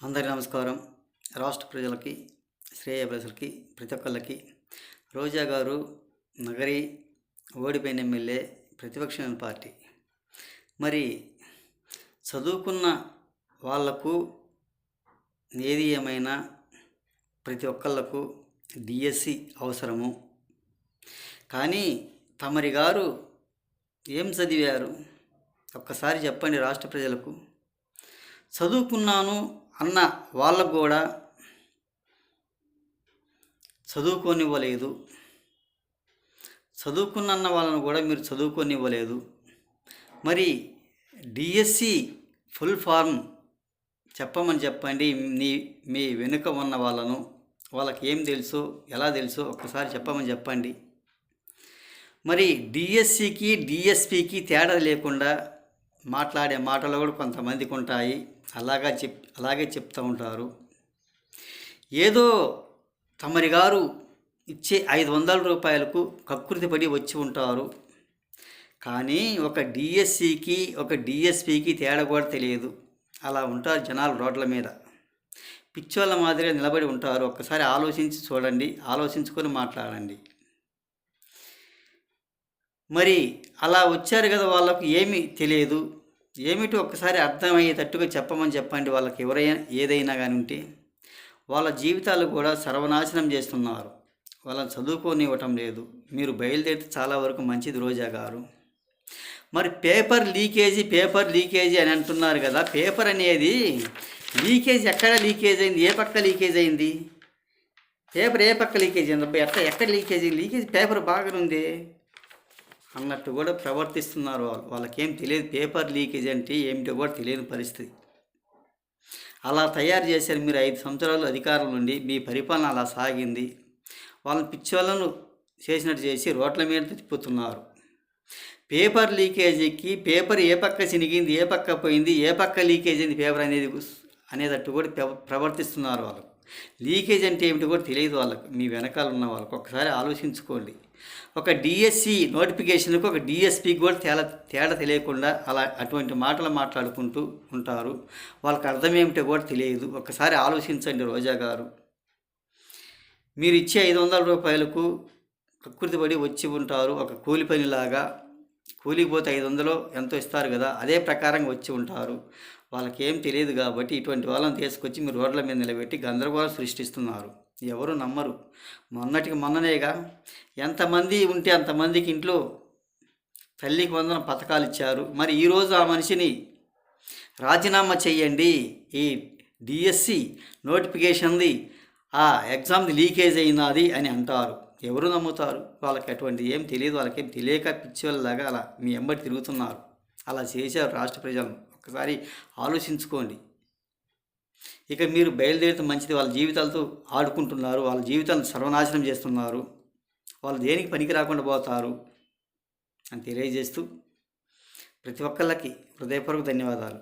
అందరికీ నమస్కారం. రాష్ట్ర ప్రజలకి, శ్రేయోభిలాషులకి, ప్రతి ఒక్కళ్ళకి రోజా గారు నగరి ఓడిపోయిన ఎమ్మెల్యే, ప్రతిపక్షమైన పార్టీ. మరి చదువుకున్న వాళ్లకు ఏది ఏమైనా ప్రతి ఒక్కళ్ళకు డిఎస్సి అవసరము. కానీ తమరి గారు ఏం చదివారు ఒక్కసారి చెప్పండి రాష్ట్ర ప్రజలకు. చదువుకున్నాను అన్న వాళ్ళకు కూడా చదువుకోనివ్వలేదు. చదువుకున్న వాళ్ళను కూడా మీరు చదువుకోనివ్వలేదు. మరి డిఎస్సి ఫుల్ ఫార్మ్ చెప్పమని చెప్పండి. మీ వెనుక ఉన్న వాళ్ళను, వాళ్ళకి ఏం తెలుసో ఎలా తెలుసో ఒక్కసారి చెప్పమని చెప్పండి. మరి డిఎస్సికి డిఎస్పికి తేడా లేకుండా మాట్లాడే మాటలు కూడా కొంతమందికి ఉంటాయి. అలాగే చెప్తూ ఉంటారు. ఏదో తమరి గారు ఇచ్చే 500 రూపాయలకు కకృతిపడి వచ్చి ఉంటారు. కానీ ఒక డిఎస్సికి ఒక డిఎస్పికి తేడా కూడా తెలియదు. అలా ఉంటారు జనాలు రోడ్ల మీద పిచ్చోళ్ళ మాదిరిగా నిలబడి ఉంటారు. ఒక్కసారి ఆలోచించి చూడండి, ఆలోచించుకొని మాట్లాడండి. మరి అలా వచ్చారు కదా, వాళ్ళకు ఏమీ తెలియదు. ఏమిటో ఒక్కసారి అర్థమయ్యేటట్టుగా చెప్పమని చెప్పండి. వాళ్ళకి ఎవరైనా ఏదైనా కానీ ఉంటే వాళ్ళ జీవితాలు కూడా సర్వనాశనం చేస్తున్నారు. వాళ్ళని చదువుకోనివ్వటం లేదు. మీరు బయలుదేరితే చాలా వరకు మంచిది రోజా గారు. మరి పేపర్ లీకేజీ అని అంటున్నారు కదా. పేపర్ అనేది లీకేజ్ ఎక్కడ లీకేజ్ అయింది? ఏ పక్క లీకేజ్ అయింది? పేపర్ ఏ పక్క లీకేజ్ అయింది? ఎక్కడ లీకేజ్ పేపర్ బాగానే ఉంది అన్నట్టు కూడా ప్రవర్తిస్తున్నారు. వాళ్ళకేం తెలియదు. పేపర్ లీకేజ్ అంటే ఏమిటో కూడా తెలియని పరిస్థితి. అలా తయారు చేశారు మీరు. 5 సంవత్సరాలు అధికారం నుండి మీ పరిపాలన అలా సాగింది. వాళ్ళని పిచ్చోళ్ళను చేసినట్టు చేసి రోడ్ల మీద తిప్పుతున్నారు. పేపర్ లీకేజీకి పేపర్ ఏ పక్క చినిగింది, ఏ పక్క పోయింది, ఏ పక్క లీకేజ్ అయింది పేపర్ అనేటట్టు కూడా ప్రవర్తిస్తున్నారు. వాళ్ళు లీకేజ్ అంటే ఏమిటి కూడా తెలియదు వాళ్ళకు. మీ వెనకాల ఉన్న వాళ్ళకు ఒకసారి ఆలోచించుకోండి. ఒక డిఎస్సి నోటిఫికేషన్కి ఒక డిఎస్పికి కూడా తేడా తెలియకుండా అటువంటి మాటలు మాట్లాడుకుంటూ ఉంటారు. వాళ్ళకి అర్థం ఏమిటో కూడా తెలియదు. ఒకసారి ఆలోచించండి రోజా గారు. మీరు ఇచ్చే 500 రూపాయలకు కకృతిపడి వచ్చి ఉంటారు. ఒక కూలి పనిలాగా కూలికి పోతే 500 ఎంతో ఇస్తారు కదా, అదే ప్రకారంగా వచ్చి ఉంటారు. వాళ్ళకి ఏం తెలియదు కాబట్టి ఇటువంటి వాళ్ళని తీసుకొచ్చి మీరు రోడ్ల మీద నిలబెట్టి గందరగోళం సృష్టిస్తున్నారు. ఎవరు నమ్మరు. మొన్ననేగా ఎంతమంది ఉంటే అంతమందికి ఇంట్లో తల్లికి వందన పథకాలు ఇచ్చారు. మరి ఈరోజు ఆ మనిషిని రాజీనామా చేయండి, ఈ డిఎస్సి నోటిఫికేషన్ది ఆ ఎగ్జామ్ది లీకేజ్ అయినది అని అంటారు. ఎవరు నమ్ముతారు? వాళ్ళకి అటువంటి ఏం తెలియదు. వాళ్ళకేం తెలియక పిచ్చివాళ్ళలాగా అలా మీ వెంబడి తిరుగుతున్నారు. అలా చేశారు రాష్ట్ర ప్రజలను. ఒకసారి ఆలోచించుకోండి. ఇక మీరు బయలుదేరితే మంచిది. వాళ్ళ జీవితాలతో ఆడుకుంటున్నారు. వాళ్ళ జీవితాలను సర్వనాశనం చేస్తున్నారు. వాళ్ళు దేనికి పనికి రాకుండా పోతారు అని తెలియజేస్తూ ప్రతి ఒక్కళ్ళకి హృదయపూర్వక ధన్యవాదాలు.